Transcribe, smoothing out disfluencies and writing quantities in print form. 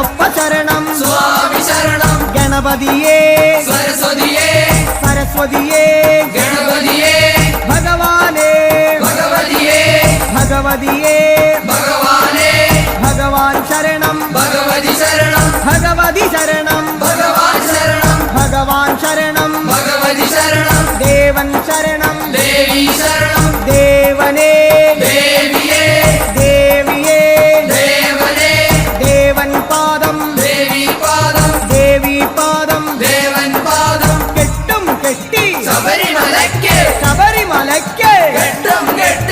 അയ്യപ്പ ശരണം സ്വാമി ശരണം ഗണപതിയേ സരസ്വതിയേ സരസ്വതിയേ ഗണപതിയേ ഭഗവാനേ ഭഗവതിയേ ഭഗവതിയേ ഭഗവാനേ ഭഗവാൻ ശരണം ഭഗവതി ശരണം ഭഗവതി ശരണം ഭഗവാൻ ശരണം ഭഗവാൻ ശരണം ഭഗവതി ശരണം ദേവൻ ശരണം ദേവി ശരണം ദേവനേ ദേവിയേ ദേവിയേ ദേവനേ ദേവൻ പാദം ദേവി പാദം ദേവി പാദം ദേവൻ പാദം കെട്ടും കെട്ടി ശബരിമലയ്ക്ക് ശബരിമലയ്ക്ക് കെട്ടും കെട്ടി